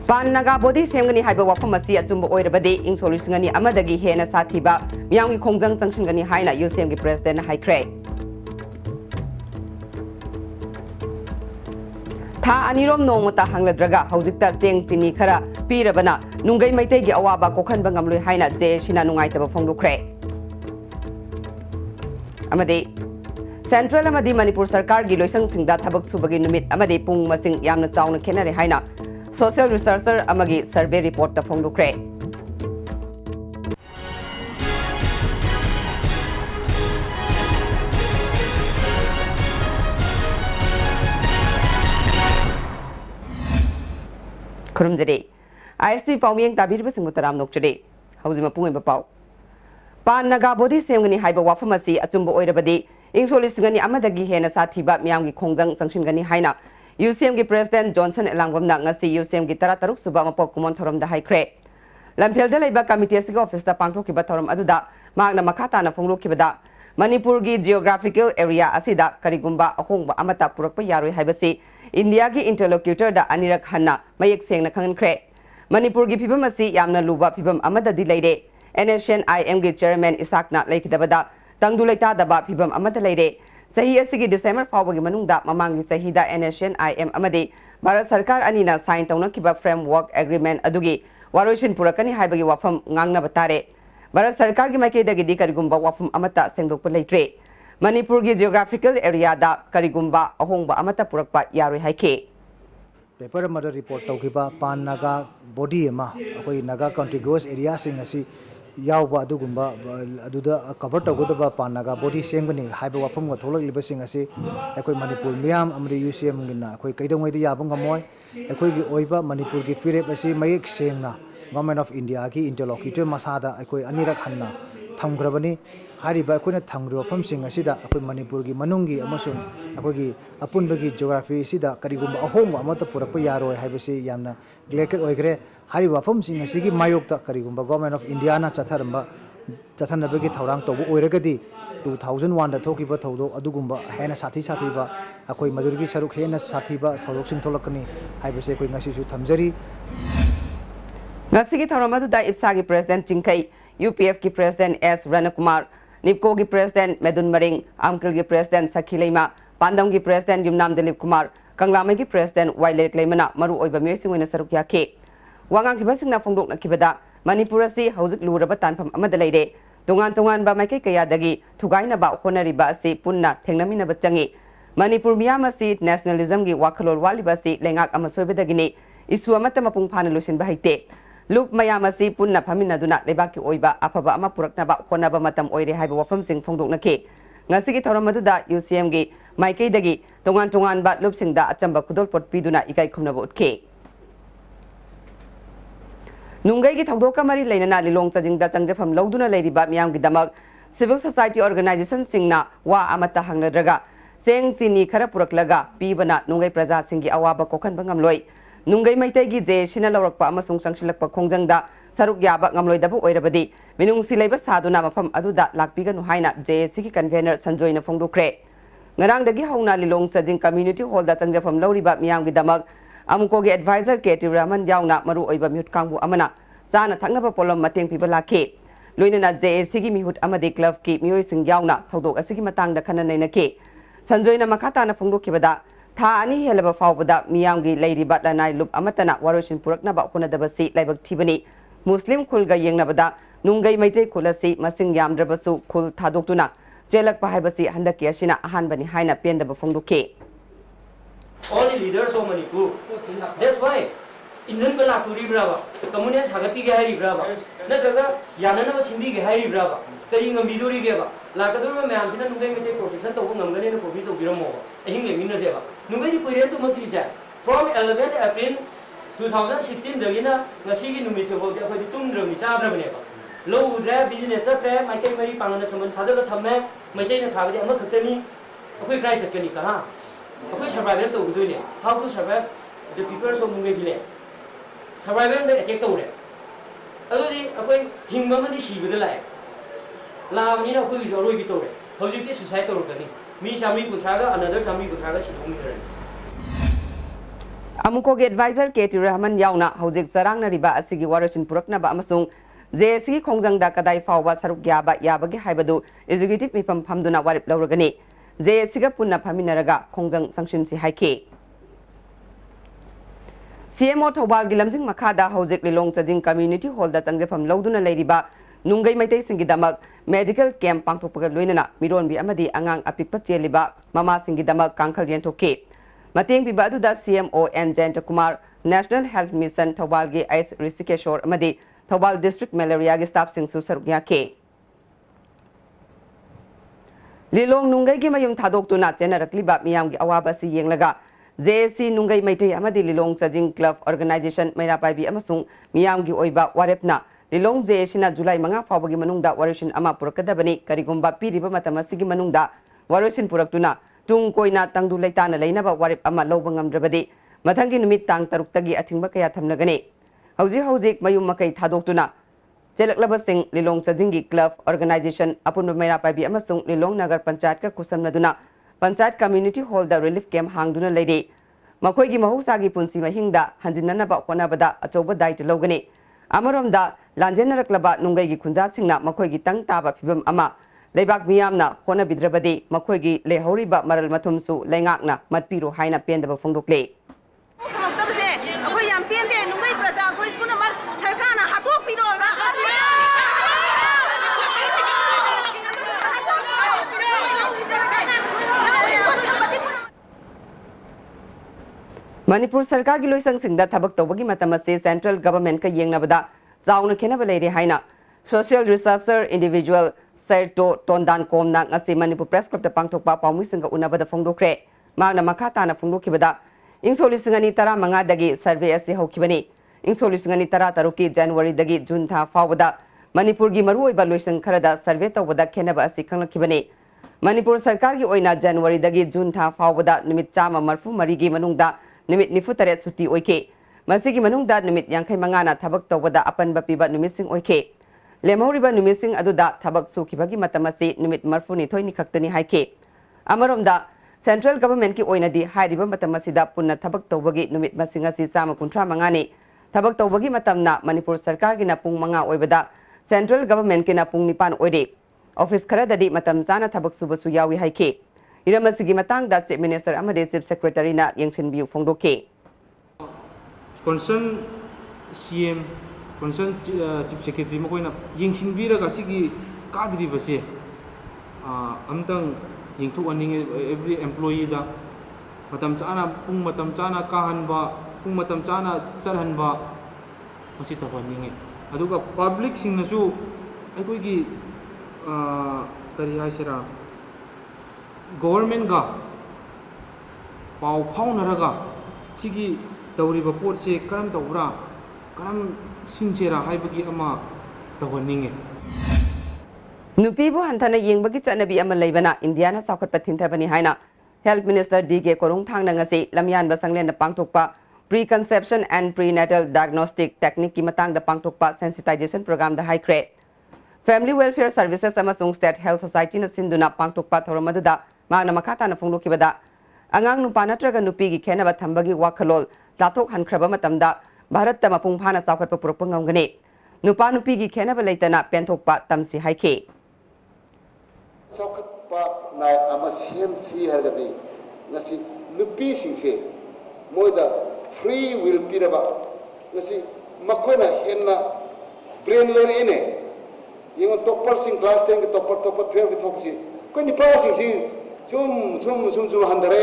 Pan Naga body semgani haiba wafamasi achumba oirabadi ing solusingani amadagi hena sathiba miyangi khongjang changchingani haina UCM gi president haikre. Tha anirom nongmata hangladraga haujikta cheng chini khara pirabana nungai maitei gi awaba kokhanba ngamloi haina je sina nungaitaba phongdukre. Amadi Central amadi Manipur Sarkar gi loisang singda thabak subagi numit amadi pung masing yamna chawna khenare haina Social Researcher amagi survey report ta phongdukre. Kurumjari IST pawmiyeng tabirba singmutaram nokjari haujima pungeba paw Pan Naga body semgani haiba wafamasi achumba oirabadi ing solisingani amadagi hena sathiba miyamgi khongjang changshingani haina UCM gi President Johnson Elangwamna ngasi UCM gi tarataruk suba mapok kumon thorom da haikre Lamphel da leiba committee asiga office da pangthokkiba thorom aduda magna makhata na phonglokibada Manipur gi geographical area asida karigumba ahongba amata purakpa yaroi haibasi India gi interlocutor da anirak hanna mayek sengna khangankre Manipur gi phibam asi yamna luba phibam amada di leire NSNIM gi chairman Isakna leikidabada tangdu leita daba phibam amada leire Sahi asigi December fawagi manungda mamangi sahida NSNIM amadi Bharat Sarkar anina sign tawnakiba framework agreement adugi waroishin purakani haibagi wafam ngangna batare Bharat Sarkar gi maikeidagi di karigumba wafam amata sengdokpa leitre Manipur gi geographical area da karigumba ahongba amata purakpa yaroi haike paper mother report tawkiba Pan Naga body ma akoi Naga contiguous area sing asi yauba adugumba aduda cover tawgodaba Pan Naga body sengbani haiba wafam ga tholak sing asi akoi Manipur miyam amri UCM gina akoi kaidongoi da yabang gamoy akoi gi oiba Manipur gi firep asi mayek sengna Government of India ki interlocutor masada akoi anirak hanna thamgrabani hariba akoina thangro wafam sing asida akoi Manipur gi manungi amasung akoi gi apunbagi geography sida karigumba ahongwa amata purakpa yaroi haibasi yamna clear oigre hariba wafam sing asigi mayokta karigumba Government of India na chatharamba chathanabagi thawrang tobu oiragadi 2001 da thokiba thawdo adugumba hena sathi ba akoi madurgi saruk hena ba thawdok sing tholakani haibasi akoi ngasi su thamjari Ngasigi tharamadu da IPSA gi president Chingkai UPF ki president S Ranakumar NIPCO gi president Medun Maring Amkil gi president Sakhileima Pandam gi president Yumnam Dilip Kumar Kanglamai gi president Wailek Leimana maru oiba myesing oina saruk yake wangang kibasingna phongdokna kibada Manipur asi hauzik luraba tanpham amada leire tongan ba maikai kaya dagi thugaina ba honari ba asi punna thengnamina ba changi Manipur miyam asi nationalism gi wakhalol waliba asi lengak ama soibedagini isu amata mapung phana lusin ba haite Loop mayamasi punna paminaduna lebaki oiba apaba ama puraknaba honaba matam oire haiba wafam sing phongdokna ke ngasigi thoramaduda UCM gi maikei dagi tongan ba loop singda achamba kudol pot piduna ikai khumnaba utke nungai gi thongdoka mari leinana lilong chajingda changjafam loduna leiriba miyam gi damak civil society organization singna wa amata hangnadraga seng sini khara puraklaga pibana nungai praja singi awaba kokhan bangamloi Nungai maitai gi je sina lawrakpa amasung sangsilakpa khongjangda saruk yaba ngamloidabu oirabadi minung silaiba saduna mafam aduda lakpiganu haina JSC ki convener Sanjoyna phongdukre ngarangdagi hauna lilong sajing community hall da changjafam lawriba miyamgi damak amuko gi advisor KT Rahman yauna maru oiba mihut kangbu amana chana thaknaba polom mateng piba lakhe loinana JSC gi mihut amadi club ki miyoi sing yauna thodok asigi matangda khana nainake Sanjoyna makhata na phongdokkibada Tha ani helaba fawbada miyamgi leiriba lanai lup amatana waroshin puraknaba honadabasi laibak thibani Muslim khulga yengnabada nungai maitei khulasi masing yamdrabasu khul thadoktuna jelakpa haibasi handaki asina ahanbani haina pendaba phongduke All the leaders of Manipur that's why injun bala turi brava communist hagapi ge hari brava nadaga yanana simbi ge hari brava kari ngambiduri ge ba lakadurba mayam sina nungai maitei protection to ngamgane no promise obiramo ahin le minna seba Nungai period to matri jai from 11 April 2016 dagina ngasi gi numi se bose akhoi tumdra mi sadra bane ba lo udra business pe maikai mari pangana saman thajala thamme maikai na thabadi ama khatani akhoi price sakani ka ha akhoi survival to udoi ne how to survive the people of Nungai village survival the attack to re adodi akhoi hingma mani sibada lai la ni na akhoi joroi bi to re hojik ti suicide to ro kani Mi Sami Kutraga, another Sami Kutraga Sinumi. अमुकोगे advisor KT Rahman यावना हौजिक चरांगनरिबा असिगी वारसिन पुरकनबा अमसुंग जेसी खोंजंगदा कदाई फावबा सरुक याबा याबगे हाइबदु एजुकेटिव मिफम फमदुना वारिप लौरगनी जेसीगा पुन्ना फमिनरगा खोंजंग संक्षिनसी हाइके CMO थौबाल गी लमजिंग मखादा हौजिक लिलोंग चजिंग कम्युनिटी हॉल दा चंगजेफम लौदुना लेरिबा नुंगै मैतै सिंगिदमक मेडिकल कैंप पांगथोकपगा लोइनना मिरोनबी अमदी अंगांग अपिकपा चेलिबा ममा सिंगिदमक कांखल येंथोके मतेंग बिबा अदुदा CMO N Jayanta Kumar National Health Mission Thoubal गी S ऋषिकेशोर अमदी थौबाल डिस्ट्रिक्ट मलेरिया गी स्टाफ सिंग सुसरुक याके लिलोंग नुंगै गी मयुम थादोक्तुना चेनरकलिबा मियाम गी अवाबा सि येंगलगा JC नुंगै Meitei अमदी Lilong चजिंग club organisation मैरापाइबी अमसुंग मियाम गी ओइबा वारेपना लिलोंग JC ना जुलाई 5 फावबगी मनुंगदा वारिसिन अमा पुरकदबनी करिगुंबा पीरिबा मतम असिगी मनुंगदा वारिसिन पुरक्तुना तुंग कोइना तंगदु लेताना लेनबा वारिप अमा लौबा ngamdrabadi मथंगी नुमित तांग तरुक्तगी अथिंगबा कया थमनगने हौजिक मयुम मकै थादोक्तुना चेलकलबसिंग लिलोंग चजिंगी क्लब ऑर्गेनाइजेशन अपुन मैरापाइबी अमसुंग लिलोंग नगर पंचायत का कुसमनदुना पंचायत कम्युनिटी हॉल दा रिलीफ कैंप हांगदुना लेदे मखोइगी महौसागी पुंसी महिंगदा हंजिननबा होनाबदा अचौबा दायित्व लौगने अमरोमदा लांजेनरकलबा नुंगैगी खुंजासिंगना मखोइगी तंग ताबा फिबम अमा लेबाक मियामना होनबिद्रबदे मखोइगी लेहौरिबा मरल मथुमसु लेंगाकना मतपिरो हाइना पेंदबा फोंदोक्ले थमक्तबसे अखोय याम पेंदे नुंगै प्रजा अखोय पुनमक सरकारना हाथोक पिरोगा मणिपुर सरकार की लोइसंग सिंगदा थबक तौबगी मतम से सेंट्रल गवर्नमेंट का येंगनबदा चाउन खेनब लेरे हाइना सोशल रिसर्चर इंडिविजुअल सरतो टोंदान कोमना ngasi मणिपुर प्रेस क्लब पांगथोकपा पाउमिसिंग उनबदा फोंदोखरे मागना मखा ताना फोंदोखिबदा इंसोलिसिंगनी 15 दगी सर्वे असे होखिबनी इंसोलिसिंगनी 13 की जनवरी दगी जून था फावदा मणिपुर की मरुओइबा लोइसंग खरदा सर्वे तौबदा खेनब असे खंगलखिबनी मणिपुर सरकार की ओइना जनवरी दगी जून था फावदा निमित चामा मरफु मरी की मनुंगदा निमित 93 सुटी ओइके मसिगी मनुंगदा निमित 85 थबक तौबदा अपनबा पिबा निमिसिंग ओइके लेमौरिबा निमिसिंग अदुदा थबक सुखिबगी मतमसी निमित मरफुनी थोइनी खक्तनी हाइके अमरोमदा सेंट्रल गवर्नमेंट की ओइनदी हाइरिबा मतमसीदा पुन्ना थबक तौबगी निमित मसिंग असि 135 ने थबक तौबगी मतमना मणिपुर सरकार की पुंग 5 ओइबदा सेंट्रल गवर्नमेंट की पुंग 9 ओइदे ऑफिस खरददी मतम जाना थबक सुबसु यावी हाइके इरमसिगी मतंगदा चीफ मिनिस्टर अमदे चीफ सेक्रेटरी ना यंगसिनबियु फोंदोके concern CM concern chief secretary मकोइना यंगसिनबिरगा सिगी काद्रिबसे अमतंग यंगथोअनिंगे एवरी एम्प्लॉई दा मतम चाना पुंग मतम चाना काहनबा पुंग मतम चाना चरहनबा मसि तबनिंगे अदुगा पब्लिक सिंगनसु अखोइगी करी हाइसरा गवर्नमेंट का पाव फाउनरगा सिगी तौरिबा पोटसे करम तौब्रा करम सिंसेरा हाइबगी अमा तवनिंगे नुपीबु हंथना येंबगी चनबी अमा लेबना इंडियाना साखतपा थिंथबनी हाइना हेल्थ मिनिस्टर DK कोरोंग थांगना ngasi lamyan basanglen pangthokpa pre conception and pre natal diagnostic technique की मतंग पांगथोकपा सेंसिटाइजेशन प्रोग्राम दा हाइक्रे फैमिली वेलफेयर सर्विसेस अमसुंग स्टेट हेल्थ सोसाइटी न सिंधुना पांगथोकपा थौरमदुदा मागना मखाता न फोंदोखिबदा अंगांग नुपा नत्रगा नुपी की खेनबा थंबगी वाखलोल लाथोक हनख्रबा मतमदा भारत ता मपुंग फाना साखतपा पुरकपा ngamgane नुपा नुपी की खेनबा लेतना पेंथोकपा तमसी हाइके साखतपा नाय अमा सेमसी हरगदे ngasi nupi singse moida free will piraba ngasi makoina henna brain learn ine yengo topper sing class 10 ke topper 12 ke thoksi ko ni pa sing sum handare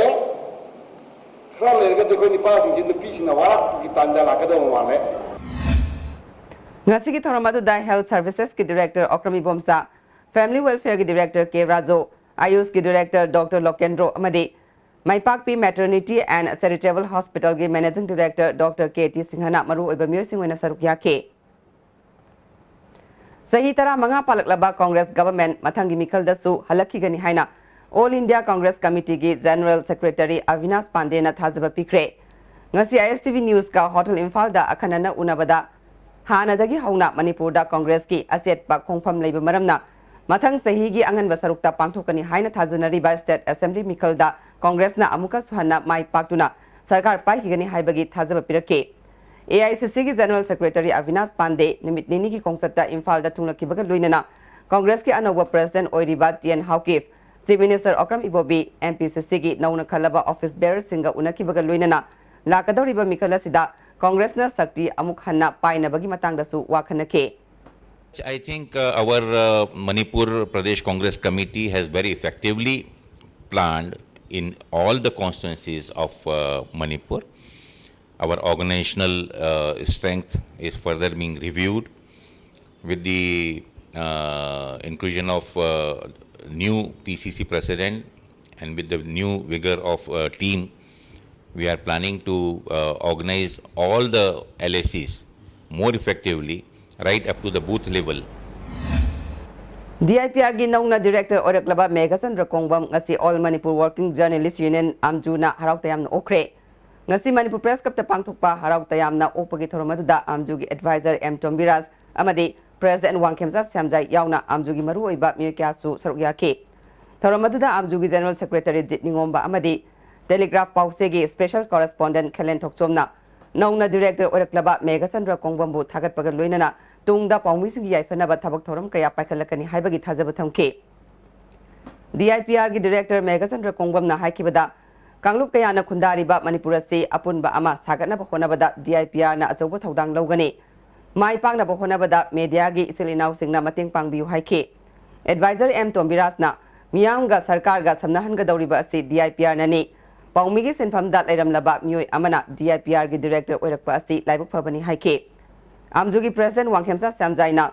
khra lerga de ko ni pa sing nupi sing na warak ki tanja la ka do male ngasi ki thoramadu da health services ki director Okrami Bomsa family welfare ki director K Razo Ayush ki director Dr Lokendro amade Maipakpi Maternity and Charitable Hospital के managing director doctor KT सिंहना मरु ओइबा म्यूसिंग ओइना सरुक याके सही तरह मंगा पालकलबा Congress government मथंगी मिखल दसु हलखिगनी हाइना all India Congress committee की general secretary Avinash Pandey न थाजबा पिक्रे ngasi ISTV news का hotel Imphal दा अखनना उनबदा हानदगी हौना मणिपुर दा कांग्रेस की असेट पा खोंफम लेबा मरमना मथंग सही की अंगनबा सरुकता पांगथोकनी हाइना थाजनरी बा स्टेट असेंबली मिखल दा कांग्रेस ना अमुका सुहना माई पाक्तुना सरकार पाइखिगनी हाइबगी थाजब पिरके AICC की जनरल सेक्रेटरी अविनाश पांडे निमित निनी की कोंसत्ता इम्फाल दा थुंगलखिबगा लोइनना कांग्रेस के अनौब प्रेसिडेंट ओइरिबा टीएन हाउकिफ चीफ मिनिस्टर अक्रम इबोबी MPCC की नौना खलबा ऑफिस बेरर सिंगा उनखिबगा लोइनना लाकदौरिबा मिखल असिदा कांग्रेसना शक्ति अमुक हन्ना पाइनबगी मतंगदसु वाखनके I think our Manipur Pradesh Congress Committee has very effectively planned in all the constituencies of Manipur. Our organizational strength is further being reviewed with the inclusion of new PCC president and with the new vigor of team. We are planning to organize all the LACs more effectively right up to the booth level. DIPR की नौना director ओरक्लबा Meghachandra Kongbam ngasi All Manipur Working Journalist Union Amjuna harau tayamna okre ngasi Manipur Press Club ta pangthokpa harau tayamna opagi thoromaduda Amjugi advisor M Tombiras amadi President Wangkhemsa Samjai yauna Amjugi maru oiba miyakyasu sarukyake thoromaduda Amjugi General Secretary Jitningomba amadi Telegraph Pausegi Special Correspondent Kelen Thokchomna नौना director ओरक्लबा Meghachandra कोंगबमबु थागतपगा लोइनना तुंगदा पाउमिसिंग याइफनबा थबक theorem कया पाइखलकनी हाइबगी थाजब थमके DIPR की director Meghachandra कोंगबमना हाइकिबदा कांगलुप कयाना खुंदारिबा Manipur से अपुनबा अमा सागतनबा होनबदा DIPR ना अचौब थौदांग लौगने माइ पांगनबा होनबदा media की इसिलिनाउ सिंगना मतेंग पांगबियु हाइके adviser M Tombirazna मियांगा सरकारगा समनहनगदौरिबा असि DIPR नने पाउमिगी सेनफमदा लेरमलबा मियोय अमना DIPR की डायरेक्टर ओइरकपा असि लाइबक फबनी हाइके आमजुगी प्रेसिडेंट वांगखेमसा सैमजाइना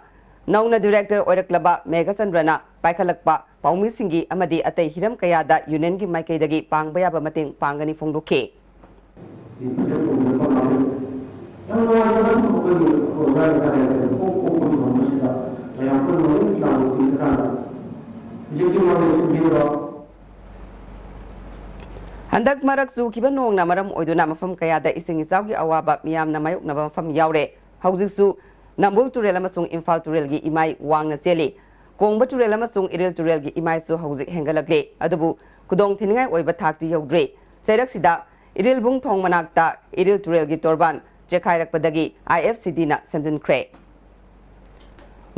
नौना डायरेक्टर ओइरकलबा मेघचंद्रना पाइखलकपा पाउमिसिंगी अमदी अतै हिरम कयादा यूनियन की माइकैदगी पांगबयाबा मतेंग पांगनी फोंदोके हंदक मरक चूखिबा नोंगना मरम ओइदुना मफम कयादा इसिंग इचावगी अवाबा मियामना मायोकनबा मफम यावरे हौजिकसु नंबुल तुरेल अमसुंग इम्फाल तुरेलगी इमाई वांगना चेली कोंगबा तुरेल अमसुंग इरिल तुरेलगी इमाईसु हौजिक हेंगलकले अदुबु खुदोंग थिनिंगाई ओइबा थाक्ति यौद्रे चैरकसिदा इरिल बुंग थोंग मनाक्ता इरिल तुरेलगी तोरबान जेखाइरकपदगी IFCD ना सेमजिनख्रे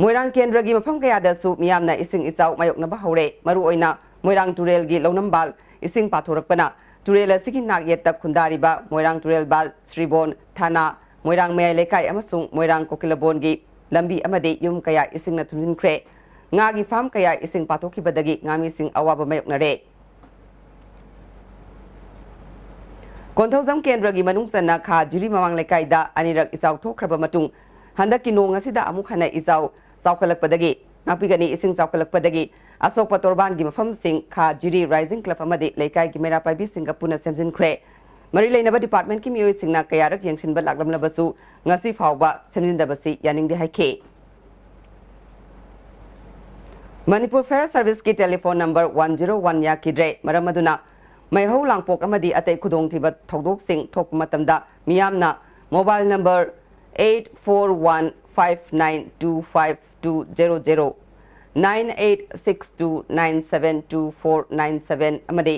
मोइरांग केंद्रगी मफम कयादासु मियामना इसिंग इचाव मायोकनबा हौरे मरु ओइना मोइरांग तुरेलगी लौनमबाल इसिंग पाथोरकपना तुरेल असिगी नागयेता खुंदारिबा मोइरांग तुरेल बाल श्रीबोन थाना मोइरांग मयाई लेकाई अमसुंग मोइरांग कोकिलबोनगी लंबी अमदे युम कया इसिंगना थुमजिनख्रे ngaगी फार्म कया इसिंग पाथोखिबदगी ngaमिसिंग अवाबा मायोकनरे कोंथौजम केंद्रगी मनुंगसना खा जिरी मवांग लेकाईदा अनिरक इचाव थोखरबा मतुंग हंदकी नोंग असिदा अमुक हना इचाव चावखलकपदगी नापिगनी इसिंग चावखलकपदगी असोक तोरबान की मफम सिंह खा जिरी राइजिंग क्लब अमदे लेकाई की मेरा पाइबी सिंह पुनः सेमजिनख्रे मरी लेनबा डिपार्टमेंट की मियोय सिंगना कयारक यंगसिनबा लागलमलबसु ngasi फावबा सेमजिनदबसि यानिंगदे हाइखे मणिपुर फेयर सर्विस की टेलीफोन नंबर 101 याकिद्रे मरम अदुना मैहौ लांगपोक अमदि अतै खुदोंथिबा थौदोकसिंग थोकप मतमदा मियामना mobile number 8415925200 9862972497 amadi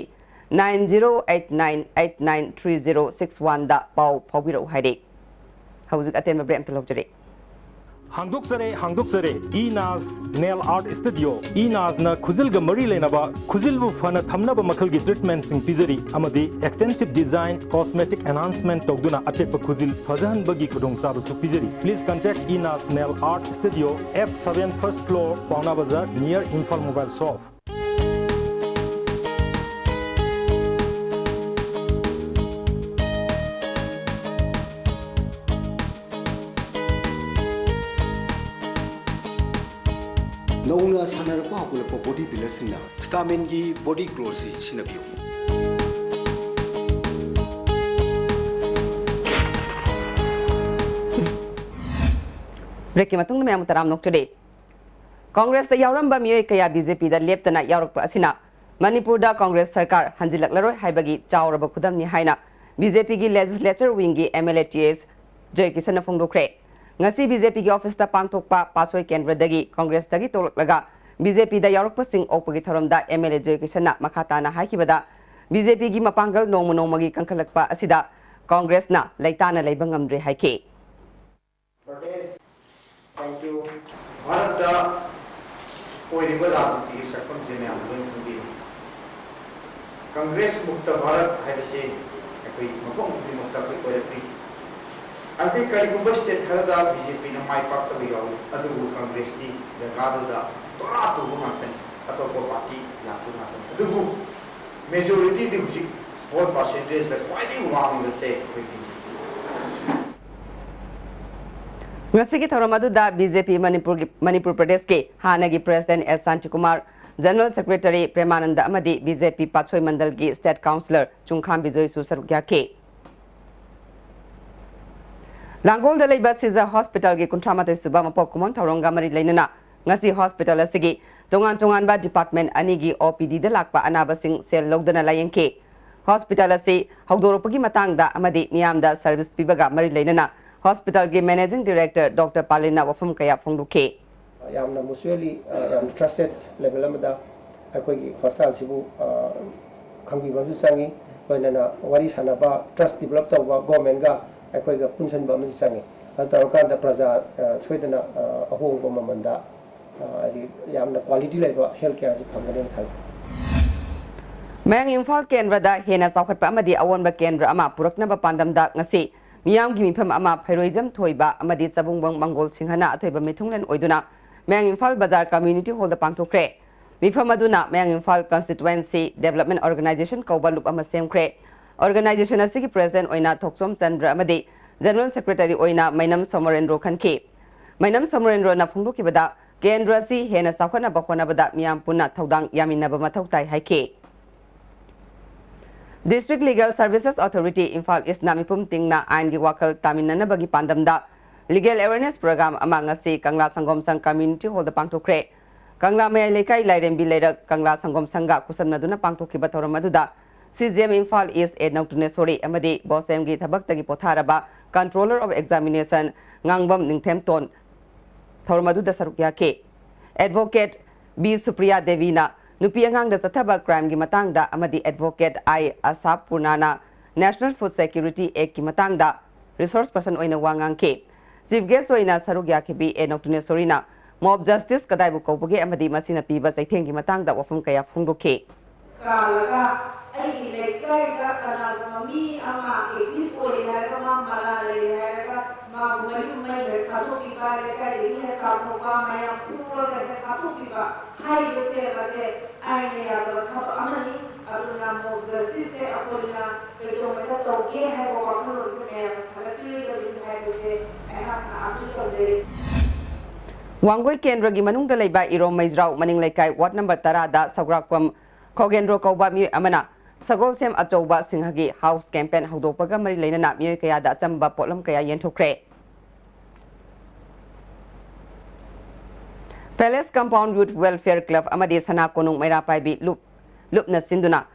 9089893061 da pau phobiro haide hauzik atem brem talokjare हांगदोक्सरे इनास नेल आर्ट स्टूडियो इनास ना खुजिल ग मरी लेनबा खुजिल बु फना थमनबा मखल गी ट्रीटमेंट सिंग पिजरी अमदी एक्सटेंसिव डिजाइन कॉस्मेटिक एनहांसमेंट तोगदुना अटेप खुजिल फजहन बगी खुदोंग साब सु पिजरी प्लीज कांटेक्ट इनास nail art studio F7 first floor Paona Bazar near Imphal mobile shop नौना सानरपा हकुलपा बॉडी बिल्डर सिंगना स्टामिन की बॉडी ग्रोथ से सिनबियो ब्रेक की मतुंग में मुतराम नोक्टुडे कांग्रेस दा यावरंबा मियोय कया बीजेपी दा लेप्तना यावरकपा असिना मणिपुर दा कांग्रेस सरकार हंजिलकलरोय हाइबगी चावरबा खुदमनि हाइना बीजेपी की लेजिस्लेचर विंग की MLATS जय किसन फोंदोख्रे ngasi BJP की ऑफिस दा पांगथोकपा पासोय केंद्रदगी कांग्रेस दगी तोलकलगा BJP दा यावरकपसिंग ओपगी थरमदा MLA जय किसनना मखाताना हाइकिबदा BJP gi mapangal nong monong magi kangkalakpa asida Congress na laitana laibang ngamdre haike. Thank you. Bharat दा ओइरिबा राजनीति की सकम से मैं आंदोलन खंगी कांग्रेस मुक्त भारत हाइबसे कोई मफम की मुक्त कोई ओइरपी अते करिगुंबा स्टेट खरदा बीजेपी न माइ पाक तबि याव अदुबु कांग्रेस दी जगादुदा तोरा तुबु मातन अतोको पार्टी लातु मातन अदुबु मेजॉरिटी दी हुजि वोट परसेंटेज द क्वाइटि वांग से कोई BJP Ngasigi Tharamadu BJP Manipur Pradesh ke Hanagi President S. Sanchikumar, General Secretary Premananda Amadi BJP Pachoi Mandal ki State Councillor Chungkham Bijoy Susarugya ke. Langol da leiba Siza Hospital ki Kuntramatay Suba Mapokumon Tharonga Mari Lainana Ngasi Hospital asigi Tongan ba Department anigi OPD da lakpa anaba sing sel logdana layeng ke. Hospital asi hagdoropagi matangda amadi miyamda service pibaga Mari Lainana Hospital ki Managing Director Dr. Palina Wafum Kaya Fongduke. Yamna mutually yam trusted level amada akoi hospital sibu khangi basu sangi koinana wari sanaba trust develop tawba government ga akoi ga punsan ba man sangi ataroka da praja soidana ahong ko mamanda yamna quality level healthcare ji phangane khal Mayang Imphal Kendra da hena saukhat pa amadi awon ba Kendra ama purakna ba pandam da ngasi Miyam gi mifam ama heroism thoiba amadi chabungbang Mangol Singhana athoiba mithunglen oiduna Mayang Imphal Bazar Community Hall da pangthokre mifam aduna Mayang Imphal Constituency Development Organization kauba lup ama semkre organization asigi president oina Thoksom Chandra amadi General Secretary oina Mainam Somarendro khanke Mainam Somarendro na phungdu kibada Kendra si hena sakhana bakhona bada miyam punna thodang yamina ba mathau tai haike District Legal Services Authority Imphal East Namipum Tingna Aingi Wakal Taminana Bagi Pandamda Legal Awareness Program among si Kangla Sangom Sang Community Hall the Pangtokre Kangla May Lekai Laiden Bileda Kangla Sangom Sanga Kusan Maduna Pangtoki Batora Maduda CGM Imphal East Ed Nautunesori Amadi Bosemgi Tabaktagi Potharaba Controller of Examination Ngangbam Ningtemton Thormaduda Sarukyake Advocate B. Supriya Devina Nupi angang da sataba crime gi matangda amadi advocate I Asap Purnana National Food Security Act gi matangda resource person oina wangang ke chief guest oina sarugya ke bi enoktune sorina mob justice kadai bu kobuge amadi masina piba saitheng gi matangda wafum kaya phungdoke kalaga ai gi lekai da kana mami ama ke tis oina ka ma mala le ka ma mari mai le khato piba le ka le ni ka ko ba maya puro le khato piba hai de se la se ai ne ya da khato amani aduna mo justice se akolina ke to mata to ke hai wo apno se me salatu le de hai de se ai ha atu to de Wangoi Kendra gi manung da leiba Irom Maizrau maning leikai ward number 10 da Sagrakpam Khogendro kauba mi amana Sagol sem achouba singhagi house campaign haudopaga mari leinana mi kaya da chamba potlam kaya yenthokre Palace Compound Youth Welfare Club amadi sana konung maira paibi lupna sinduna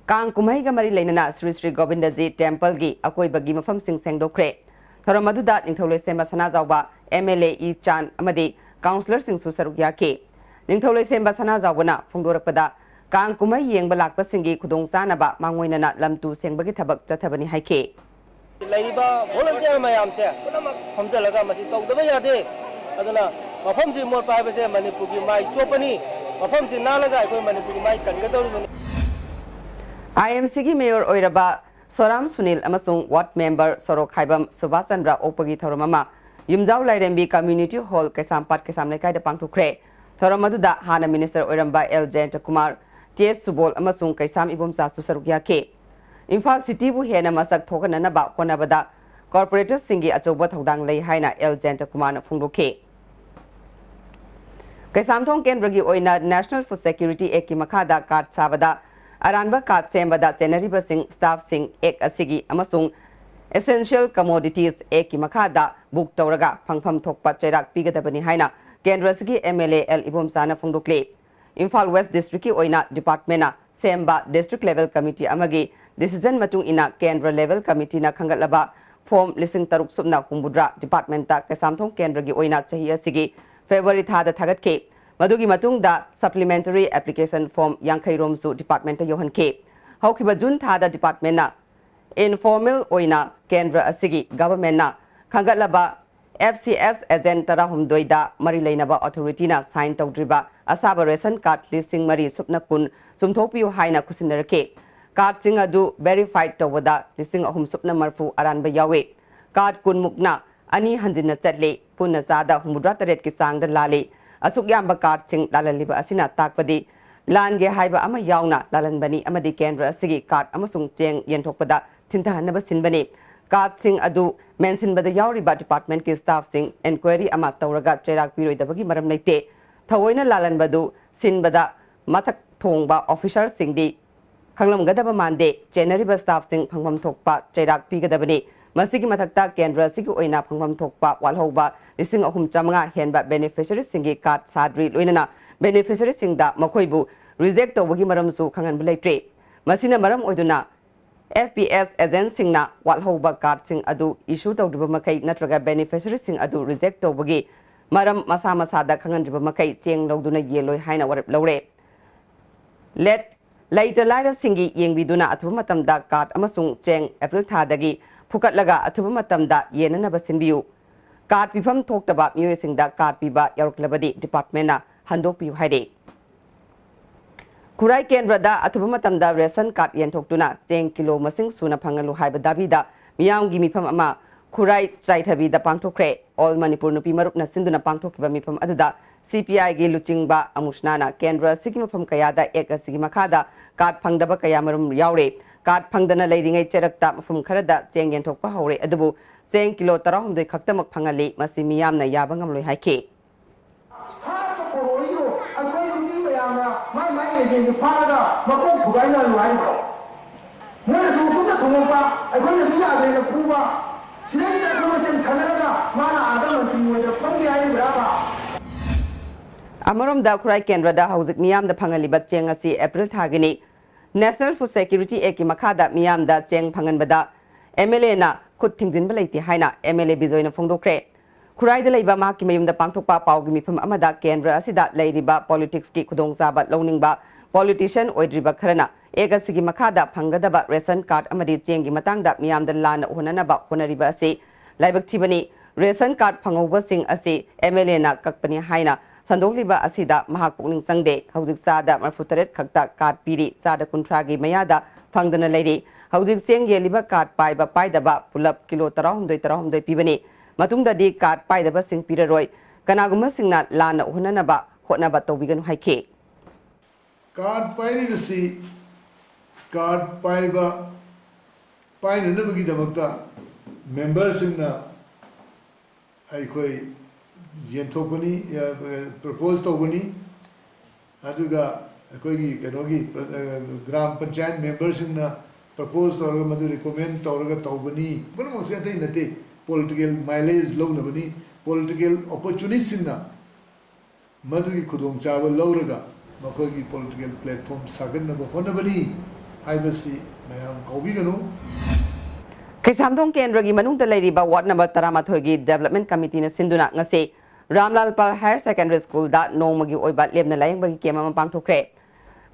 Kang kumai ga mari leinana Sri Sri Govindaji Temple gi akoi bagi mafam sing sengdokre Thoramaduda ningtholoi sema sana jawba MLA E Chan amadi Councillor sing susarugya ke ningtholoi semba sana jawbana phungdorakpada Kang kumai yeng balak pasingi kudong sana ba mangoinana lamtu sengbagi thabak chathabani haike Laiba volunteer mayam se punamak famjalaga masi tawdaba yade aduna mafam si mor pai base Manipur gi mai chopani mafam si nalaga akoi Manipur gi mai kangadori IMC gi mayor oiraba Soram Sunil amasung ward member Sorok Haibam Subhasandra opagi thoromama Yumjau Lairembi Community Hall Kesampat Kesamlekai da pangthokre Thoromaduda hana minister oiramba L. Jayanta Kumar TS Subol amasung Kaisam Ibomsa susarugya ke Imphal City bu hena masak thokanana ba konabada corporators singi achoba thodang lei haina L. Jayanta Kumar na phungdoke Kaisam thong Kendragi oina National Food Security Act ki makhada card sabada Aranba card sembada Chenariba Singh staff Singh Act asigi amasung Essential Commodities Act ki makhada book tawraga phangpham thokpa chairak pigadabani haina Kendra sigi MLA L. Ibomsa na phungdokle Imphal West District ki oina department na semba district level committee amagi decision matung ina Kendra level committee na khangatlaba form lising taruk subna humbudra department ta Kasamthong Kendra gi oina chahi asigi February thada thagatke madugi matung da supplementary application form yankhai romsu department ta yohan ke ꯍꯧꯈꯤꯕ June ꯊꯥꯗ ꯗꯤꯄꯥꯔꯠꯃꯦꯟꯠꯅ informal ꯑꯣꯏꯅ ꯀꯦꯟꯗ꯭ꯔ ꯑꯁꯤꯒꯤ ꯒꯚꯔꯟꯃꯦꯟꯠꯅ ꯈꯪꯒꯠꯂꯕ FCS agent 13 मरी लेनबा अथॉरिटीना sign तौद्रिबा असाबा ration card लिसिंग मरी सुपना कुन सुमथोपियो हाइना खुसिनरके card सिंग अदु verified तौबदा लिसिंग अहुम सुपना मरफु अरानबा यावे कार्ड कुन मुकना अनि हंजिन चटले पुन्ना सादा हुमुद्रा तरेट की सांगदा लाले असुक याम्बा कार्ड सिंग लाललिबा असिना ताकपदी लानगे हाइबा अमा यावना लालनबनी अमदी केंद्र असिगी कार्ड अमसुंग चेंग यंथोकपदा थिंथहनबा सिनबनी कार्ड सिंग अदु मेंशन बद यावरिबा डिपार्टमेंट के स्टाफ सिंग इंक्वायरी अमा तौरगा चेराक पिरोइदबगी मरम लेते थवोइना लालन बदु सिनबदा मथक थोंगबा ऑफिसर सिंगदी खंगलमगदबा मानदे चेनरिबा स्टाफ सिंग फंगमम थोकपा चेराक पिगदबनी मसिगी मथकता केंद्र सिगी ओइना फंगमम थोकपा वालहौबा लिसिंग अहुम चमंगा हेनबा बेनिफिशियरी सिंगी कार्ड साद्री लोइनना बेनिफिशियरी सिंगदा मखोइबु रिजेक्ट तौबगी मरमसु खंगनबा लेत्रे मसिना मरम ओइदुना FPS एजेंट सिंगना वालहौबा कार्ड सिंग अदु इशू तौद्रिबा मखै नत्रगा बेनिफिशियरी सिंग अदु रिजेक्ट तौबगी मरम मसा मसादा खंगनद्रिबा मखै चेंग लौदुना येलोय हाइना वरप लौरे लेट लाइटर लाइरा सिंगी येंगबिदुना अथुबा मतमदा कार्ड अमसुंग चेंग एप्रिल थादगी फुकटलगा अथुबा मतमदा येननबा सिनबियु कार्ड पिफम थोक्तबा मियोय सिंगदा कार्ड पिबा यारकलबदी डिपार्टमेंटना हंदोकपियु हाइदे खुराई केंद्रदा अथुबा मतमदा रेशन कार्ड यंथोक्तुना चेंग किलो मसिंग सुना फंगलु हाइबा दाबीदा मियामगी मिफम अमा खुराई चाइथबीदा पांथोखरे ऑल मणिपुर नुपी मरुपना सिंधुना पांथोखिबा मिफम अदुदा CPI गे लुचिंगबा अमुशनाना केंद्र सिगी मफम कयादा एक सिगी मखादा कार्ड फंगदबा कया मरुम यावरे कार्ड फंगदना लेरिंगै चेरक्ता मफम खरदा चेंग यंथोकपा हौरे अदुबु चेंग किलो 13 खक्तमक फंगली मसि मियामना याबा ngamloi हाइखे एजेंसी फारगा मकों थुगाइना लुहाइबो मोने सुथुना थुंगबा अखोने सुयादेना फुबा सिलेक्ट अखोने खगरगा माना आदम तिमोदा फंगे हाइब्राबा अमरोमदा खुराई केंद्रदा हौजिक मियामदा फंगलिबा चेंग असि एप्रिल थागिनी नेशनल फूड सिक्योरिटी एक्ट की मखादा मियामदा चेंग फंगनबदा MLA ना खुद थिंजिनबा लेति हाइना MLA बिजोयना फोंदोखरे खुराइदा लेबा माकी मयुमदा पांथोकपा पावगी मिफम अमदा केंद्र असिदा लेरिबा पॉलिटिक्स की खुदोंगसाबा लौनिंगबा पॉलिटिशियन ओइद्रिबा खरना एक असिगी मखादा फंगदबा रेशन कार्ड अमदी चेंगी मतंगदा मियामदा लान होननबा होनरिबा असि लाइबक थिबनी रेशन कार्ड फंगौबा सिंग असि MLA ना ककपनी हाइना संदोगलिबा असिदा महाक पुकनिंग संगदे हौजिक सादा 43 खक्ता कार्ड पीरी सादा कुंथ्रागी मयादा फंगदना लेरि हौजिक चेंग येलिबा कार्ड पाइबा पाइदबा पुलप किलो 13 पीबनी मतुंगददी कार्ड पाइदबा सिंग पिररोय कनागुमा सिंगना लान होननबा होनबा तौबिगन हाइखे कार्ड पाइरिबसी कार्ड पाइबा पाइननबगीदमक्ता मेंबर सिंगना आइखोय येंथोकनी प्रपोज तौबनी अदुगा अखोयगी कनोगी ग्राम पंचायत मेंबर सिंगना प्रपोज तौरगा मदु रिकमेंड तौरगा तौबनी पुनमो से अतै नते political mileage लौनबनी political opportunity ना मधुगी खुदोंग चावल लौरगा मखोगी political platform सागनबा होनबनी हाइबसी मयाम कौबिगनु कैसामदोंग केंद्र की मनुंग लेरिबा वार्ड नंबर 13 की डेवलपमेंट कमिटी ने सिंधुना ngase रामलाल पाल हायर सेकेंडरी स्कूल दा नोंमगी ओइबा लेबना लायंगबगी केम अमा पांथोखरे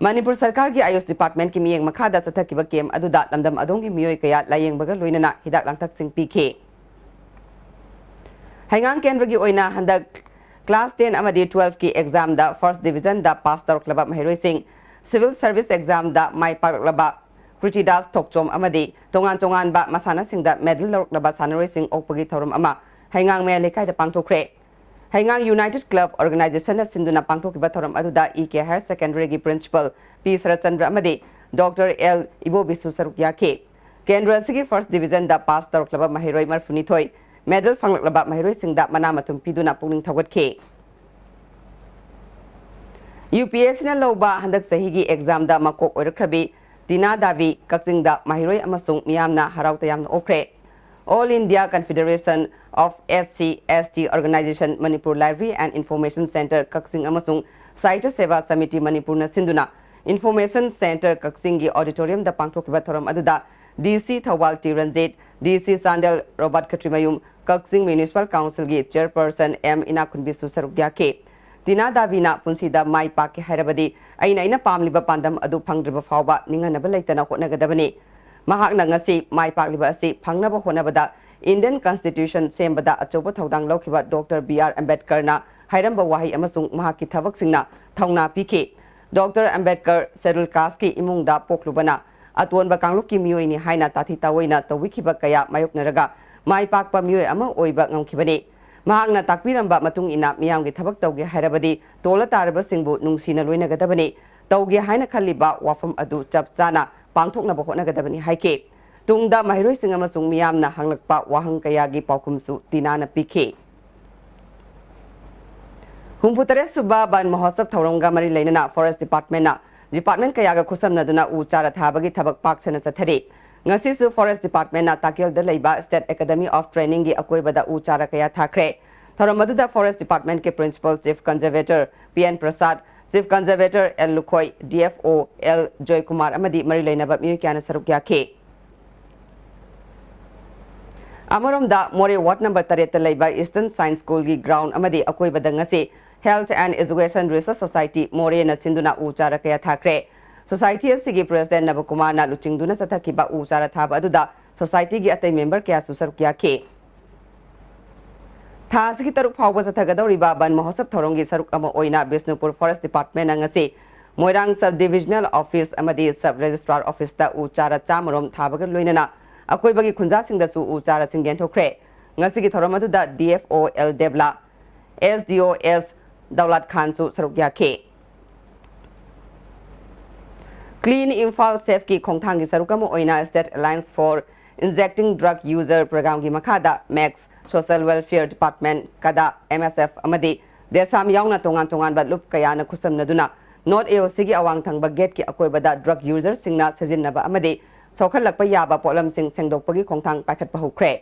मणिपुर सरकार की आयुष डिपार्टमेंट की मियेंग मखादा सथकिबा केम अदुदा लमदम अदोंगी मियोय कया लायंगबगा लोइनना हिदाक लांथक सिंग पीखे हाइंगांग केंद्र की ओइना हंदक क्लास 10 अमदी 12 की एग्जाम दा फर्स्ट डिवीजन दा पास तौरक्लबा महिरोय सिंह सिविल सर्विस एग्जाम दा माइ पाकलबा कृतिदास थोकचोम अमदी तोंगान तोंगान बा मसाना सिंह दा मेडल लौरक्लबा सानरोय सिंह ओपगी थौरम अमा हाइंगांग मे लेखाय दा पांथोखरे हाइंगांग यूनाइटेड क्लब ऑर्गेनाइजेशन ना सिंधुना पांथोकिबा थौरम अदुदा EK हायर सेकेंडरी की प्रिंसिपल P सरचंद्र अमदी डॉक्टर L इबो बिसु सरुक याखे केंद्र सिगी फर्स्ट डिवीजन दा पास तौरक्लबा महिरोय मरफुनिथोय मेडल फंगलबा महिरोय सिंगदा मना मतुम पिदुना पुनिंग थगतखे UPSC ना लौबा हंदक सही की एग्जाम दा मकोक ओरखबी दिना दावी कक्सिंगदा महिरोय अमसुंग मियामना हराउता यामना ओखरे All India Confederation of SC/ST Organization Manipur Library and Information Center Kaksing amasung Saita Seva Samiti Manipur na sinduna Information Center Kaksing gi auditorium da pangthokba thoram aduda DC Thawal T Ranjit DC Sandal Robert Katrimayum Kaksing Municipal Council gi chairperson M Inakunbi Susaruk yake Tina Davina punsida mai paki hairabadi aina pamliba pandam adu phangdriba fawba ninganaba leitana hotnagadabani mahakna ngasi mai pakliba asi phangnaba honabada Indian Constitution sembada achoba thodang lokhiba Dr. B.R. Ambedkar na hairamba wahi amasung mahaki thabaksingna thongna piki Dr. Ambedkar Scheduled Caste ki imungda poklubana atonba kanglukki miyoi haina tathi tawoina tawikhiba kaya mayoknaraga mai pakpa miyoi ama oiba ngamkhibani mahakna takpiramba matung ina miyamgi thabak tawge hairabadi tola taraba singbu nungsina loinagadabani tawge haina khalliba wafam adu chapchana pangthoknaba hotnagadabani haike tungda mahiroi sing amasung miyamna hanglakpa wahang kayagi paukumsu tinana piki Humputare suba ban mahosab thauronga mari leinana Forest Department kayaga khusamnaduna u chara thabagi thabak paksana chathari ngasisu Forest Department na takil da leiba State Academy of Training gi akoibada u chara kaya thakre tharamadda Forest Department ke Principal Chief Conservator PN Prasad Chief Conservator L Lukhoi DFO L Joy Kumar amadi mari leinaba miyo kyana saruk yakhe Amaromda More Ward number 3 leiba Eastern Science School gi ground amadi akoibada ngasi Health and Education Research Society More na sinduna uchara kaya thakre Society asigi President Nabakumar na luchingduna sathakiba uchara thaba aduda society gi atai member kaya susar kya ke Thasigi taruk phawba sathagadoriba ban mahosab thorongi saruk ama oina Bishnupur Forest Department ngasi Moirang Sub Divisional Office amadi Sub Registrar Office ta uchara chamarom thabaga loinana akoibagi khunja singda su uchara singen thokre ngasigi thorom aduda DFO L Debla SDOS Daulat Khan su sarukya ke Clean Imphal Safe ki khongthang gi sarukamo oina State Alliance for Injecting Drug User program gi makhada Max Social Welfare Department kada MSF amadi desam yauna tongan ba lup kaya na khusamnaduna North AOC gi awang thangba gate ki akoibada drug user singna sajinnaba amadi chokhalakpa yaba polam sing sengdokpagi khongthang pakhat pa hukre